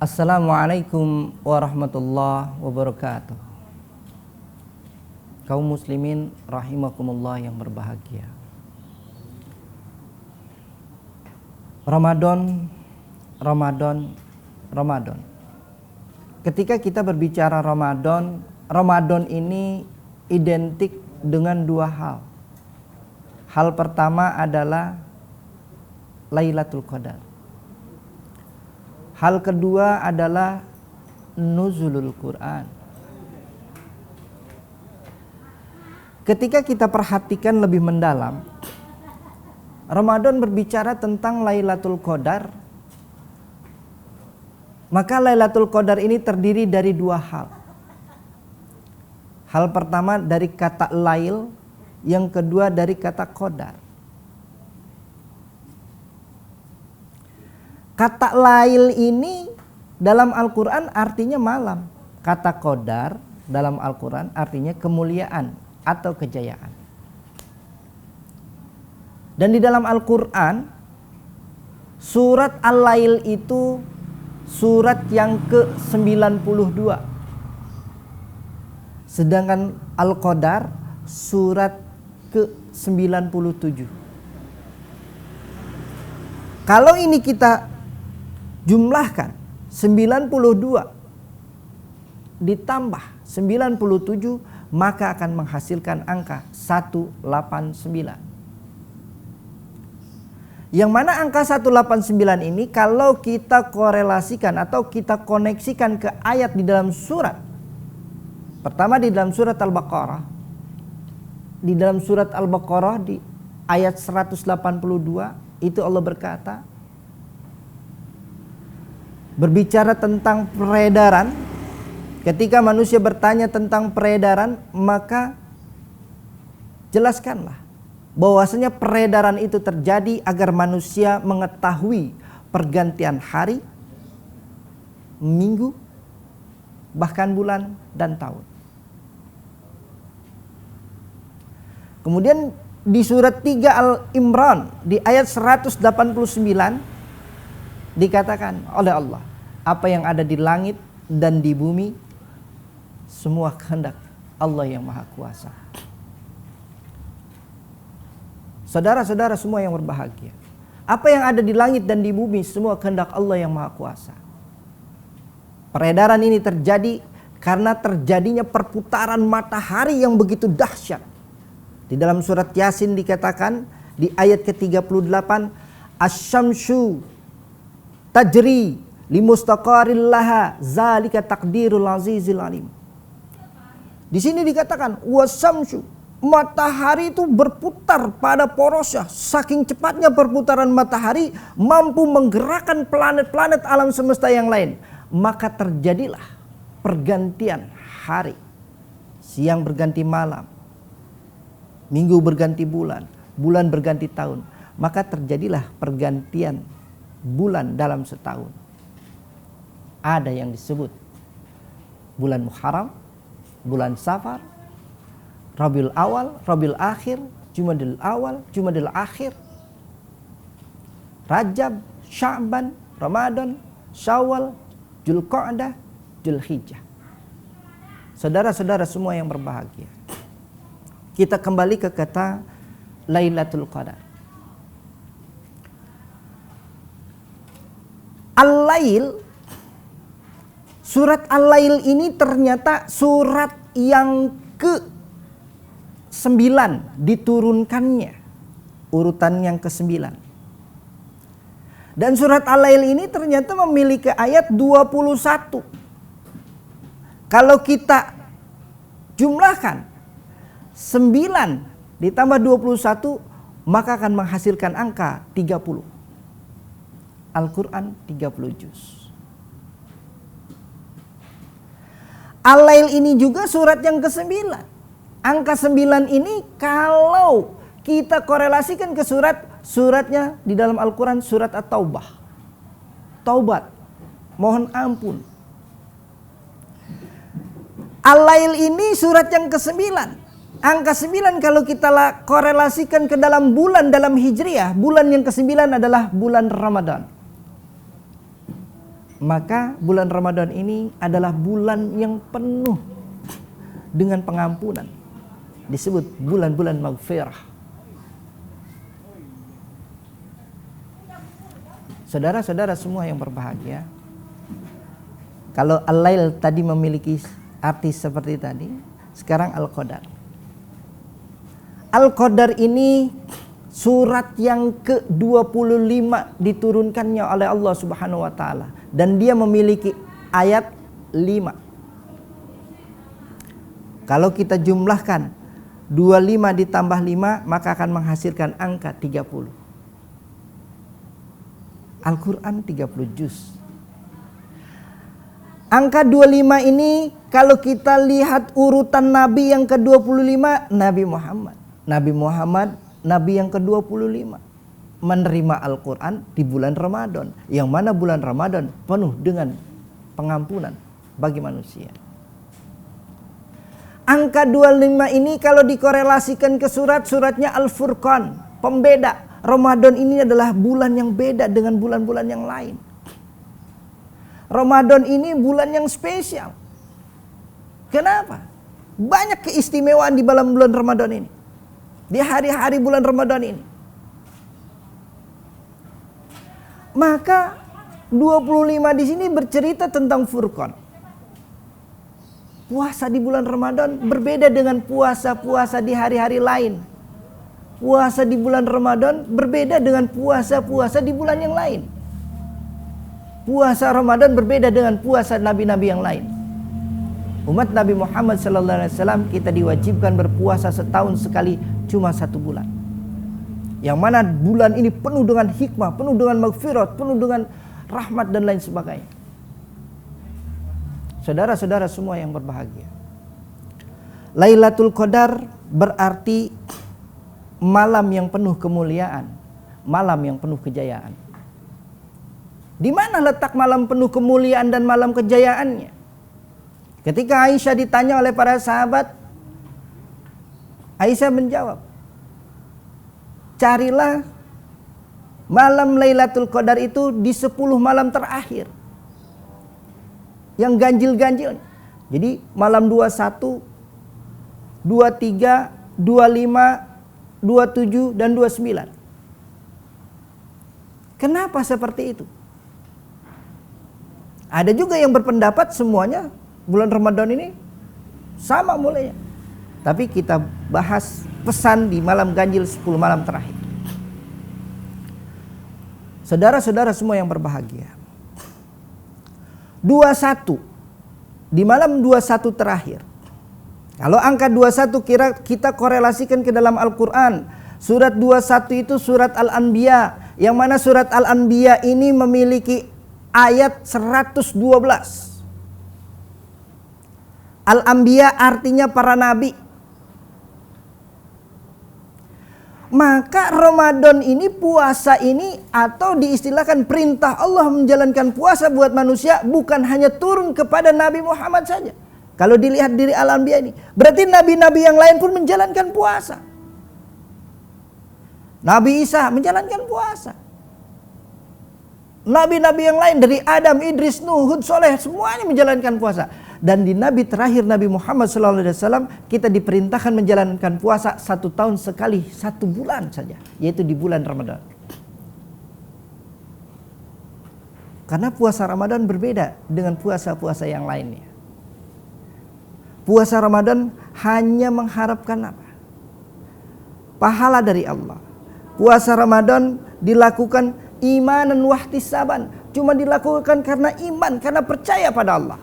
Assalamualaikum warahmatullahi wabarakatuh. Kaum muslimin rahimakumullah yang berbahagia. Ramadan. Ketika kita berbicara Ramadan ini identik dengan dua hal. Hal pertama adalah Lailatul Qadar. Hal kedua adalah nuzulul Quran. Ketika kita perhatikan lebih mendalam, Ramadan berbicara tentang Lailatul Qadar. Maka Lailatul Qadar ini terdiri dari dua hal. Hal pertama dari kata lail, yang kedua dari kata qadar. Kata lail ini dalam Al-Quran artinya malam. Kata qadar dalam Al-Quran artinya kemuliaan atau kejayaan. Dan di dalam Al-Quran surat Al-Lail itu surat yang ke-92. Sedangkan Al-Qadar surat ke-97. Kalau ini kita jumlahkan 92 ditambah 97, maka akan menghasilkan angka 189. Yang mana angka 189 ini kalau kita korelasikan atau kita koneksikan ke ayat di dalam surat. Pertama di dalam surat Al-Baqarah. Di dalam surat Al-Baqarah di ayat 182 itu Allah berkata, berbicara tentang peredaran. Ketika manusia bertanya tentang peredaran, maka jelaskanlah bahwasanya peredaran itu terjadi agar manusia mengetahui pergantian hari, minggu, bahkan bulan dan tahun. Kemudian di surat 3 Al-Imran di ayat 189 dikatakan oleh Allah, apa yang ada di langit dan di bumi semua kehendak Allah yang Maha Kuasa. Saudara-saudara semua yang berbahagia, apa yang ada di langit dan di bumi semua kehendak Allah yang Maha Kuasa. Peredaran ini terjadi karena terjadinya perputaran matahari yang begitu dahsyat. Di dalam surat Yasin dikatakan di ayat ke-38, Asy-syamsu tajri limustaqarril laha zalika taqdirul azizil alim. Di sini dikatakan wasyamsu, matahari itu berputar pada porosnya. Saking cepatnya perputaran matahari mampu menggerakkan planet-planet alam semesta yang lain. Maka terjadilah pergantian hari. Siang berganti malam, minggu berganti bulan, bulan berganti tahun. Maka terjadilah pergantian bulan dalam setahun. Ada yang disebut bulan Muharram, bulan Safar, Rabiul Awal, Rabiul Akhir, Jumadil Awal, Jumadil Akhir, Rajab, Sya'ban, Ramadan, Syawal, Dzulqa'dah, Dzulhijjah. Saudara-saudara semua yang berbahagia, kita kembali ke kata Lailatul Qadar. Al-Lail, surat Al-Lail ini ternyata surat yang ke-9 diturunkannya, urutan yang ke-9. Dan surat Al-Lail ini ternyata memiliki ayat 21. Kalau kita jumlahkan 9 ditambah 21, maka akan menghasilkan angka 30. Al-Quran 30 juz. Al-Lail ini juga surat yang ke-9. Angka 9 ini kalau kita korelasikan ke suratnya di dalam Al-Quran, surat At-Taubah. Taubat, mohon ampun. Al-Lail ini surat yang ke-9. Angka 9 kalau kita korelasikan ke dalam bulan dalam Hijriah, bulan yang ke-9 adalah bulan Ramadan. Maka bulan Ramadan ini adalah bulan yang penuh dengan pengampunan. Disebut bulan-bulan maghfirah. Saudara-saudara semua yang berbahagia, kalau Al-Lail tadi memiliki arti seperti tadi, sekarang Al-Qadar. Al-Qadar ini surat yang ke-25 diturunkannya oleh Allah Subhanahu wa taala, dan dia memiliki ayat 5. Kalau kita jumlahkan 25 ditambah 5 maka akan menghasilkan angka 30. Al-Quran 30 juz. Angka 25 ini kalau kita lihat urutan Nabi yang ke-25, Nabi Muhammad. Nabi yang ke-25 menerima Al-Quran di bulan Ramadan, yang mana bulan Ramadan penuh dengan pengampunan bagi manusia. Angka 25 ini kalau dikorelasikan ke suratnya Al-Furqan, pembeda. Ramadan ini adalah bulan yang beda dengan bulan-bulan yang lain. Ramadan ini bulan yang spesial. Kenapa? Banyak keistimewaan di dalam bulan Ramadan ini. Di hari-hari bulan Ramadan ini. Maka 25 di sini bercerita tentang Furqan. Puasa di bulan Ramadan berbeda dengan puasa-puasa di hari-hari lain. Puasa di bulan Ramadan berbeda dengan puasa-puasa di bulan yang lain. Puasa Ramadan berbeda dengan puasa nabi-nabi yang lain. Umat Nabi Muhammad SAW kita diwajibkan berpuasa setahun sekali, cuma 1 bulan. Yang mana bulan ini penuh dengan hikmah, penuh dengan maghfirat, penuh dengan rahmat dan lain sebagainya. Saudara-saudara semua yang berbahagia, Lailatul Qadar berarti malam yang penuh kemuliaan, malam yang penuh kejayaan. Di mana letak malam penuh kemuliaan dan malam kejayaannya? Ketika Aisyah ditanya oleh para sahabat, Aisyah menjawab, carilah malam Lailatul Qadar itu di 10 malam terakhir, yang ganjil-ganjil. Jadi malam 21, 23, 25, 27 dan 29. Kenapa seperti itu? Ada juga yang berpendapat semuanya bulan Ramadan ini sama mulainya. Tapi kita bahas pesan di malam ganjil 10 malam terakhir. Saudara-saudara semua yang berbahagia, 21 di malam 21 terakhir. Kalau angka 21 kita korelasikan ke dalam Al-Quran, surat 21 itu surat Al-Anbiya, yang mana surat Al-Anbiya ini memiliki ayat 112. Al-Anbiya artinya para nabi. Maka Ramadan ini, puasa ini, atau diistilahkan perintah Allah menjalankan puasa buat manusia, bukan hanya turun kepada Nabi Muhammad saja. Kalau dilihat diri Al-Anbiya ini, berarti nabi-nabi yang lain pun menjalankan puasa. Nabi Isa menjalankan puasa. Nabi-nabi yang lain dari Adam, Idris, Nuh, Hud, Soleh, semuanya menjalankan puasa. Dan di Nabi terakhir Nabi Muhammad SAW kita diperintahkan menjalankan puasa 1 tahun sekali, 1 bulan saja, yaitu di bulan Ramadan. Karena puasa Ramadan berbeda dengan puasa-puasa yang lainnya. Puasa Ramadan hanya mengharapkan apa? Pahala dari Allah. Puasa Ramadan dilakukan imanan wahtisaban, cuma dilakukan karena iman, karena percaya pada Allah.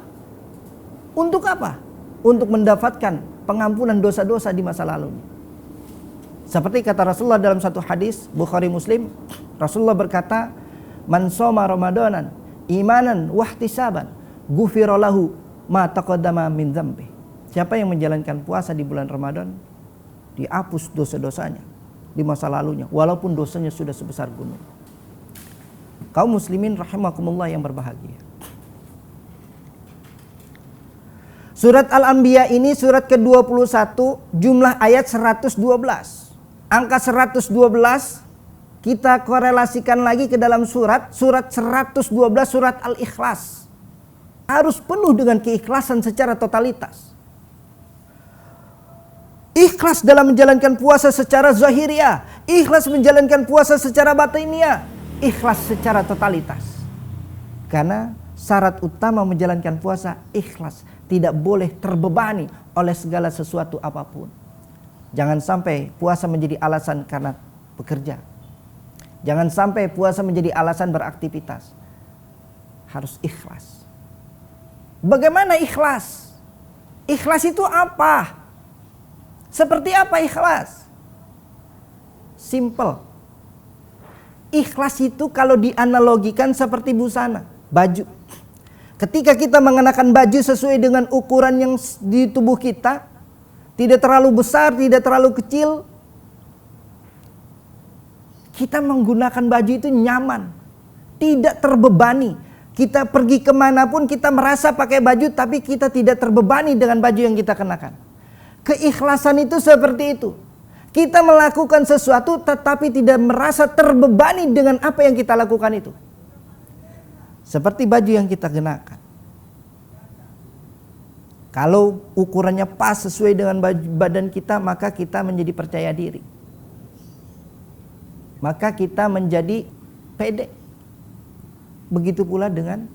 Untuk apa? Untuk mendapatkan pengampunan dosa-dosa di masa lalu. Seperti kata Rasulullah dalam satu hadis Bukhari Muslim, Rasulullah berkata, "Man shoma Ramadanan imanan wahtisaban, ghufira lahu ma taqaddama min dzambi." Siapa yang menjalankan puasa di bulan Ramadan, dihapus dosa-dosanya di masa lalunya, walaupun dosanya sudah sebesar gunung. Kaum muslimin rahimakumullah yang berbahagia, surat Al-Anbiya ini surat ke-21, jumlah ayat 112. Angka 112 Kita korelasikan lagi ke dalam surat 112 surat Al-Ikhlas. Harus penuh dengan keikhlasan secara totalitas. Ikhlas dalam menjalankan puasa secara zahiriah, ikhlas menjalankan puasa secara batiniah, ikhlas secara totalitas. Karena syarat utama menjalankan puasa ikhlas, tidak boleh terbebani oleh segala sesuatu apapun. Jangan sampai puasa menjadi alasan karena bekerja. Jangan sampai puasa menjadi alasan beraktivitas. Harus ikhlas. Bagaimana ikhlas? Ikhlas itu apa? Seperti apa ikhlas? Simple. Ikhlas itu kalau dianalogikan seperti busana, baju. Ketika kita mengenakan baju sesuai dengan ukuran yang di tubuh kita, tidak terlalu besar, tidak terlalu kecil, kita menggunakan baju itu nyaman, tidak terbebani. Kita pergi kemanapun kita merasa pakai baju, tapi kita tidak terbebani dengan baju yang kita kenakan. Keikhlasan itu seperti itu. Kita melakukan sesuatu tetapi tidak merasa terbebani dengan apa yang kita lakukan itu. Seperti baju yang kita kenakan. Kalau ukurannya pas sesuai dengan badan kita, maka kita menjadi percaya diri. Maka kita menjadi pede. Begitu pula dengan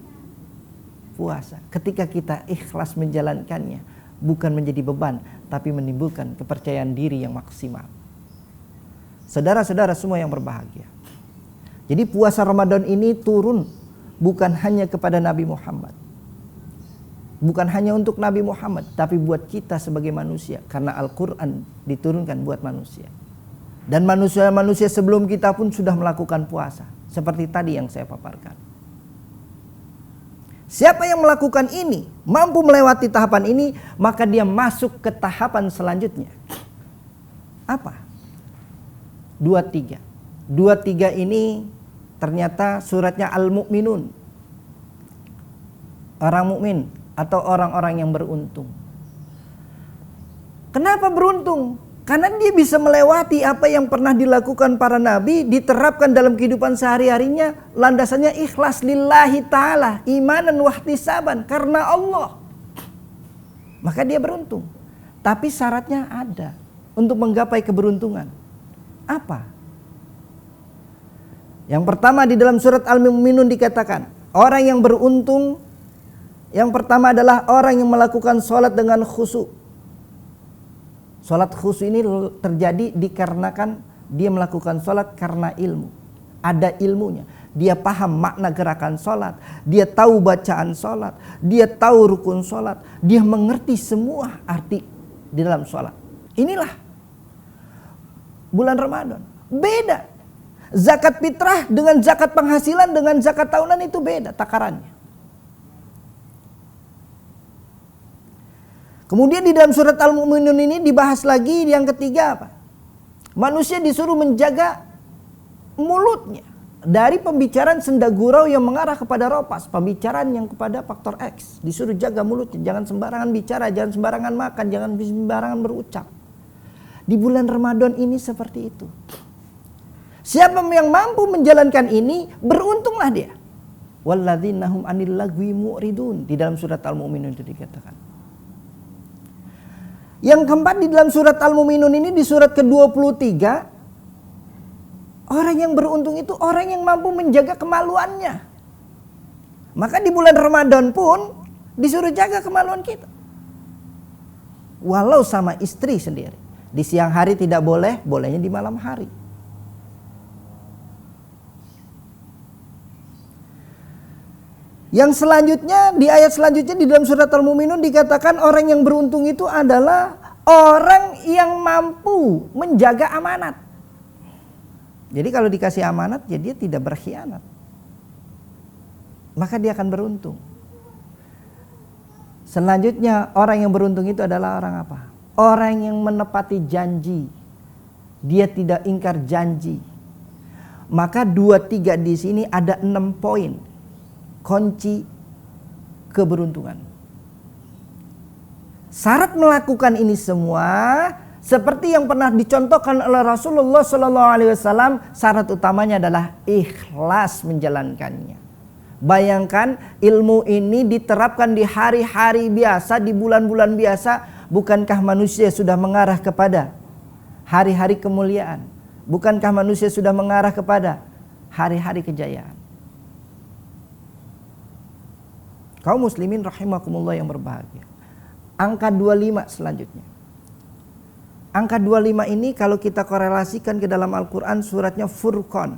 puasa. Ketika kita ikhlas menjalankannya, bukan menjadi beban, tapi menimbulkan kepercayaan diri yang maksimal. Saudara-saudara semua yang berbahagia. Jadi puasa Ramadan ini turun bukan hanya kepada Nabi Muhammad. Bukan hanya untuk Nabi Muhammad, tapi buat kita sebagai manusia. Karena Al-Quran diturunkan buat manusia. Dan manusia-manusia sebelum kita pun sudah melakukan puasa. Seperti tadi yang saya paparkan. Siapa yang melakukan ini, mampu melewati tahapan ini, maka dia masuk ke tahapan selanjutnya. Apa? 23. 23 ini ternyata suratnya Al-Mu'minun. Orang mukmin atau orang-orang yang beruntung. Kenapa beruntung? Karena dia bisa melewati apa yang pernah dilakukan para nabi, diterapkan dalam kehidupan sehari-harinya, landasannya ikhlas lillahi ta'ala, imanan wahtisaban, karena Allah. Maka dia beruntung. Tapi syaratnya ada untuk menggapai keberuntungan. Apa? Yang pertama di dalam surat Al-Mu'minun dikatakan, orang yang beruntung, yang pertama adalah orang yang melakukan sholat dengan khusyuk. Sholat khusyuk ini terjadi dikarenakan dia melakukan sholat karena ilmu. Ada ilmunya. Dia paham makna gerakan sholat. Dia tahu bacaan sholat. Dia tahu rukun sholat. Dia mengerti semua arti di dalam sholat. Inilah bulan Ramadan. Beda. Zakat fitrah dengan zakat penghasilan dengan zakat tahunan itu beda takarannya. Kemudian di dalam surat Al-Mu'minun ini dibahas lagi yang ketiga apa? Manusia disuruh menjaga mulutnya dari pembicaraan senda gurau yang mengarah kepada ropas, pembicaraan yang kepada faktor X. Disuruh jaga mulutnya, jangan sembarangan bicara, jangan sembarangan makan, jangan sembarangan berucap. Di bulan Ramadan ini seperti itu. Siapa yang mampu menjalankan ini, beruntunglah dia. Walladzina hum 'anil lagwi mu'ridun. Di dalam surat Al-Mu'minun itu dikatakan. Yang keempat di dalam surat Al-Mu'minun ini di surat ke-23, orang yang beruntung itu orang yang mampu menjaga kemaluannya. Maka di bulan Ramadan pun disuruh jaga kemaluan kita. Walau sama istri sendiri. Di siang hari tidak boleh, bolehnya di malam hari. Yang selanjutnya, di ayat selanjutnya di dalam surat Al-Mu'minun dikatakan orang yang beruntung itu adalah orang yang mampu menjaga amanat. Jadi kalau dikasih amanat, ya dia tidak berkhianat. Maka dia akan beruntung. Selanjutnya, orang yang beruntung itu adalah orang apa? Orang yang menepati janji. Dia tidak ingkar janji. Maka 2-3 di sini ada 6 poin. Kunci keberuntungan. Syarat melakukan ini semua Seperti yang pernah dicontohkan oleh Rasulullah SAW, syarat utamanya adalah ikhlas menjalankannya. Bayangkan ilmu ini diterapkan di hari-hari biasa, di bulan-bulan biasa. Bukankah manusia sudah mengarah kepada hari-hari kemuliaan? Bukankah manusia sudah mengarah kepada hari-hari kejayaan? Kaum muslimin rahimakumullah yang berbahagia. Angka 25 selanjutnya. Angka 25 ini kalau kita korelasikan ke dalam Al-Quran, suratnya Furqan,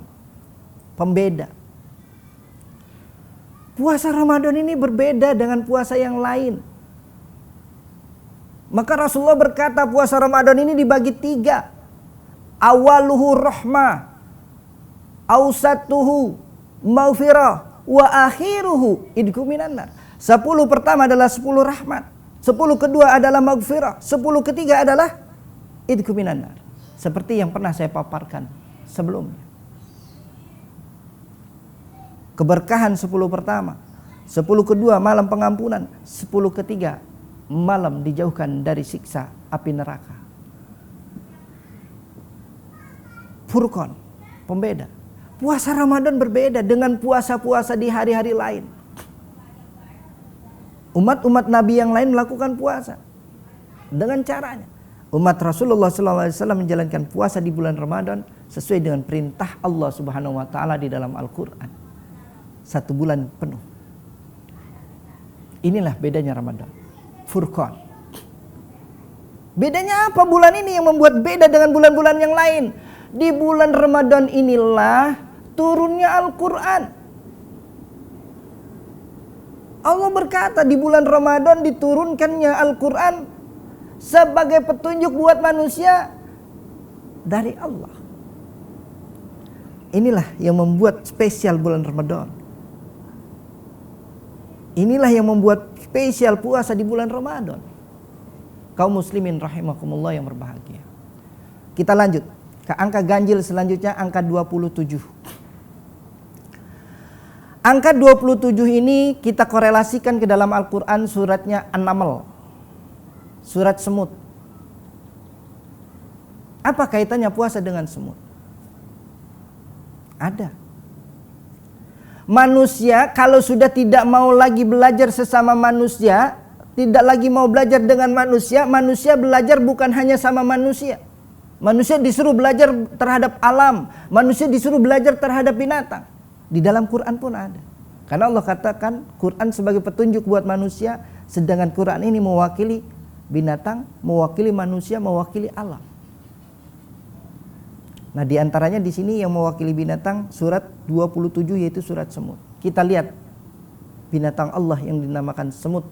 pembeda. Puasa Ramadan ini berbeda dengan puasa yang lain. Maka Rasulullah berkata puasa Ramadan ini dibagi 3. Awaluhu rahmah, awsatuhu maghfirah, wa akhiruhu idku minan nar. 10 pertama adalah 10 rahmat, 10 kedua adalah maghfirah, 10 ketiga adalah idku minan nar. Seperti yang pernah saya paparkan sebelumnya. Keberkahan 10 pertama, 10 kedua malam pengampunan, 10 ketiga malam dijauhkan dari siksa api neraka. Furqan, pembeda. Puasa Ramadan berbeda dengan puasa-puasa di hari-hari lain. Umat-umat Nabi yang lain melakukan puasa dengan caranya. Umat Rasulullah SAW menjalankan puasa di bulan Ramadan sesuai dengan perintah Allah Subhanahu wa taala di dalam Al-Qur'an. 1 bulan penuh. Inilah bedanya Ramadan. Furqan. Bedanya apa bulan ini yang membuat beda dengan bulan-bulan yang lain? Di bulan Ramadan inilah turunnya Al-Quran. Allah berkata di bulan Ramadan diturunkannya Al-Quran sebagai petunjuk buat manusia dari Allah. Inilah yang membuat spesial bulan Ramadan. Inilah yang membuat spesial puasa di bulan Ramadan. Kaum muslimin rahimakumullah yang berbahagia. Kita lanjut ke angka ganjil selanjutnya, angka 27. Angka 27 ini kita korelasikan ke dalam Al-Quran, suratnya An-Naml, surat semut. Apa kaitannya puasa dengan semut? Ada. Manusia kalau sudah tidak mau lagi belajar sesama manusia, tidak lagi mau belajar dengan manusia, manusia belajar bukan hanya sama manusia. Manusia disuruh belajar terhadap alam, manusia disuruh belajar terhadap binatang. Di dalam Quran pun ada. Karena Allah katakan Quran sebagai petunjuk buat manusia, sedangkan Quran ini mewakili binatang, mewakili manusia, mewakili alam. Nah, di antaranya di sini yang mewakili binatang surat 27 yaitu surat semut. Kita lihat binatang Allah yang dinamakan semut,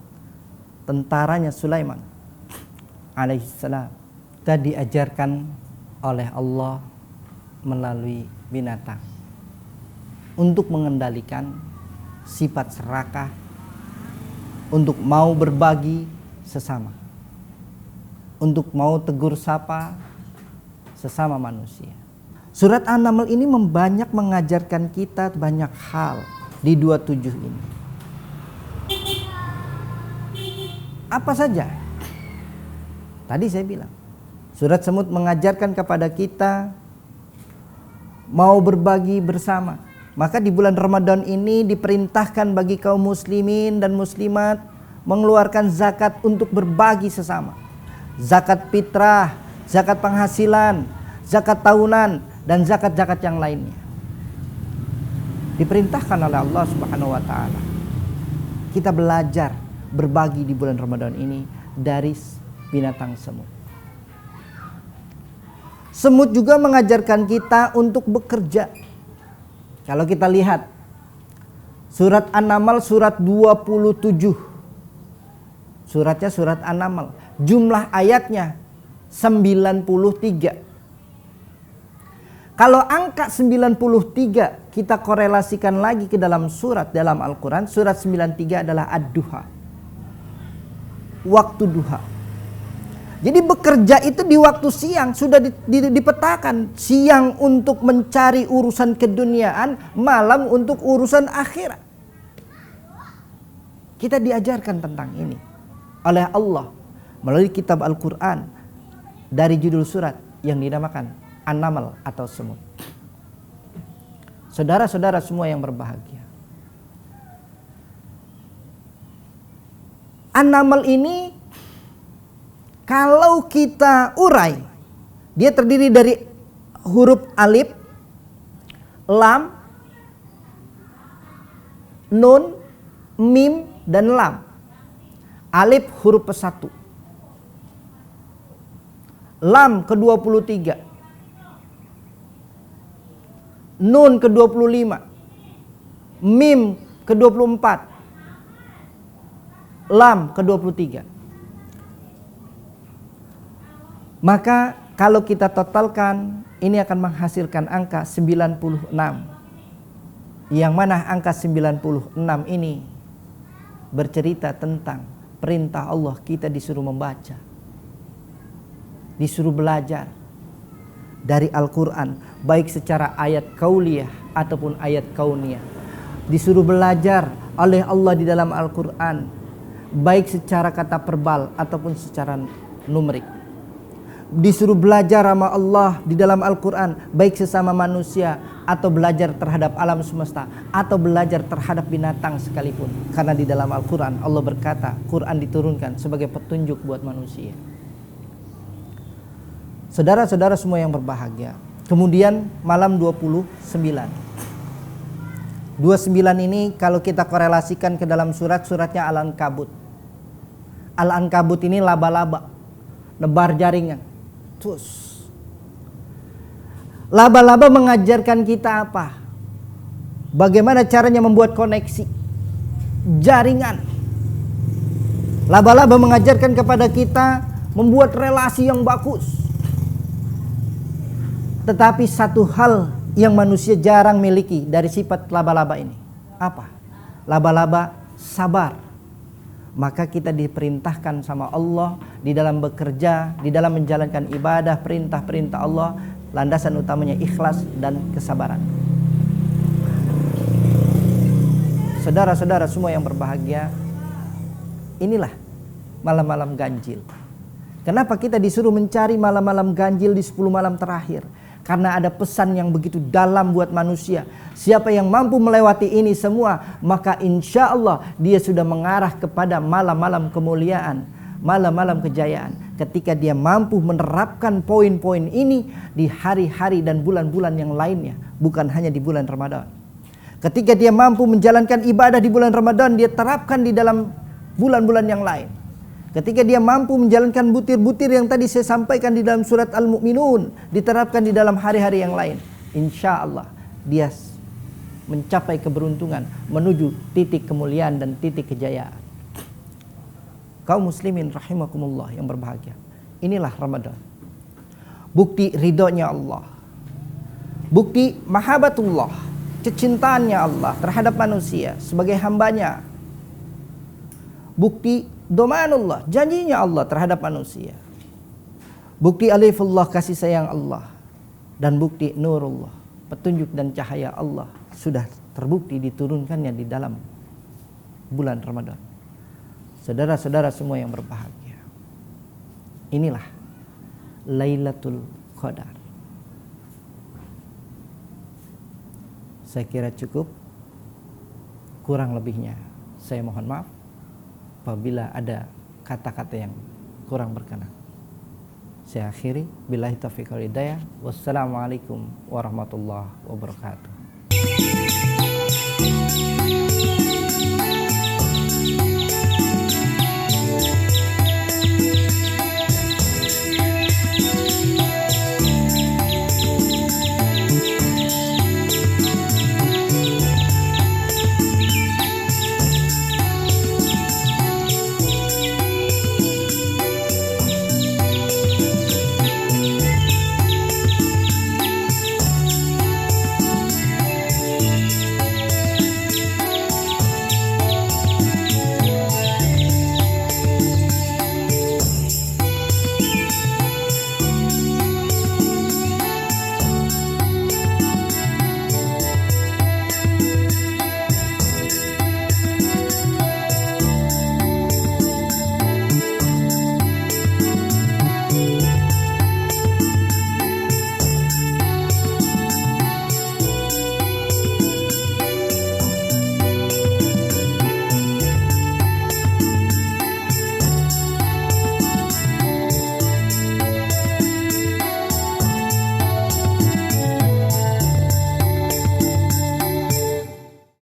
tentaranya Sulaiman alaihissalam. Kita diajarkan oleh Allah melalui binatang untuk mengendalikan sifat serakah, untuk mau berbagi sesama, untuk mau tegur sapa sesama manusia. Surat An-Naml ini banyak mengajarkan kita banyak hal di 27 ini. Apa saja? Tadi saya bilang, surat semut mengajarkan kepada kita mau berbagi bersama. Maka di bulan Ramadan ini diperintahkan bagi kaum muslimin dan muslimat mengeluarkan zakat untuk berbagi sesama. Zakat fitrah, zakat penghasilan, zakat tahunan, dan zakat-zakat yang lainnya. Diperintahkan oleh Allah Subhanahu wa taala. Kita belajar berbagi di bulan Ramadan ini dari binatang semut. Semut juga mengajarkan kita untuk bekerja. Kalau kita lihat surat An-Naml surat 27. Suratnya surat An-Naml. Jumlah ayatnya 93. Kalau angka 93 kita korelasikan lagi ke dalam surat dalam Al-Quran, surat 93 adalah ad-duha, waktu duha. Jadi bekerja itu di waktu siang sudah dipetakan. Siang untuk mencari urusan keduniaan, malam untuk urusan akhirat. Kita diajarkan tentang ini oleh Allah melalui kitab Al-Quran. dari judul surat yang dinamakan An-Naml atau semut. Saudara-saudara semua yang berbahagia, An-Naml ini kalau kita urai, dia terdiri dari huruf alif, lam, nun, mim, dan lam. Alif huruf ke-1, lam ke-23, nun ke-25, mim ke-24, lam ke-23. Maka kalau kita totalkan, ini akan menghasilkan angka 96. Yang mana angka 96 ini bercerita tentang perintah Allah, kita disuruh membaca, disuruh belajar dari Al-Quran, baik secara ayat kauliyah ataupun ayat kauniyah. Disuruh belajar oleh Allah di dalam Al-Quran, baik secara kata verbal ataupun secara numerik. Disuruh belajar sama Allah di dalam Al-Quran, baik sesama manusia atau belajar terhadap alam semesta atau belajar terhadap binatang sekalipun. Karena di dalam Al-Quran Allah berkata, Quran diturunkan sebagai petunjuk buat manusia. Saudara-saudara semua yang berbahagia, kemudian malam 29. 29 ini kalau kita korelasikan ke dalam suratnya Al-Ankabut. Al-Ankabut ini laba-laba, nebar jaringan. Terus laba-laba mengajarkan kita apa? Bagaimana caranya membuat koneksi jaringan. Laba-laba mengajarkan kepada kita membuat relasi yang bagus. Tetapi satu hal yang manusia jarang miliki dari sifat laba-laba ini, apa? Laba-laba sabar. Maka kita diperintahkan sama Allah di dalam bekerja, di dalam menjalankan ibadah, perintah-perintah Allah, landasan utamanya ikhlas dan kesabaran. Saudara-saudara semua yang berbahagia, inilah malam-malam ganjil. Kenapa kita disuruh mencari malam-malam ganjil di 10 malam terakhir? Karena ada pesan yang begitu dalam buat manusia. Siapa yang mampu melewati ini semua, maka insya Allah dia sudah mengarah kepada malam-malam kemuliaan, malam-malam kejayaan. Ketika dia mampu menerapkan poin-poin ini di hari-hari dan bulan-bulan yang lainnya, bukan hanya di bulan Ramadan. Ketika dia mampu menjalankan ibadah di bulan Ramadan, dia terapkan di dalam bulan-bulan yang lain. Ketika dia mampu menjalankan butir-butir yang tadi saya sampaikan di dalam surat Al-Mu'minun, diterapkan di dalam hari-hari yang lain, insya Allah dia mencapai keberuntungan menuju titik kemuliaan dan titik kejayaan. Kaum muslimin rahimakumullah yang berbahagia, inilah Ramadan, bukti ridhonya Allah, bukti mahabbatullah, kecintaannya Allah terhadap manusia sebagai hambanya, bukti domanullah, janjinya Allah terhadap manusia, bukti alifullah, kasih sayang Allah, dan bukti nurullah, petunjuk dan cahaya Allah sudah terbukti diturunkannya di dalam bulan Ramadan. Saudara-saudara semua yang berbahagia, inilah Lailatul Qadar. Saya kira cukup, kurang lebihnya saya mohon maaf apabila ada kata-kata yang kurang berkenan. Saya akhiri, billahi taufiq wal hidayah. Wassalamualaikum warahmatullahi wabarakatuh.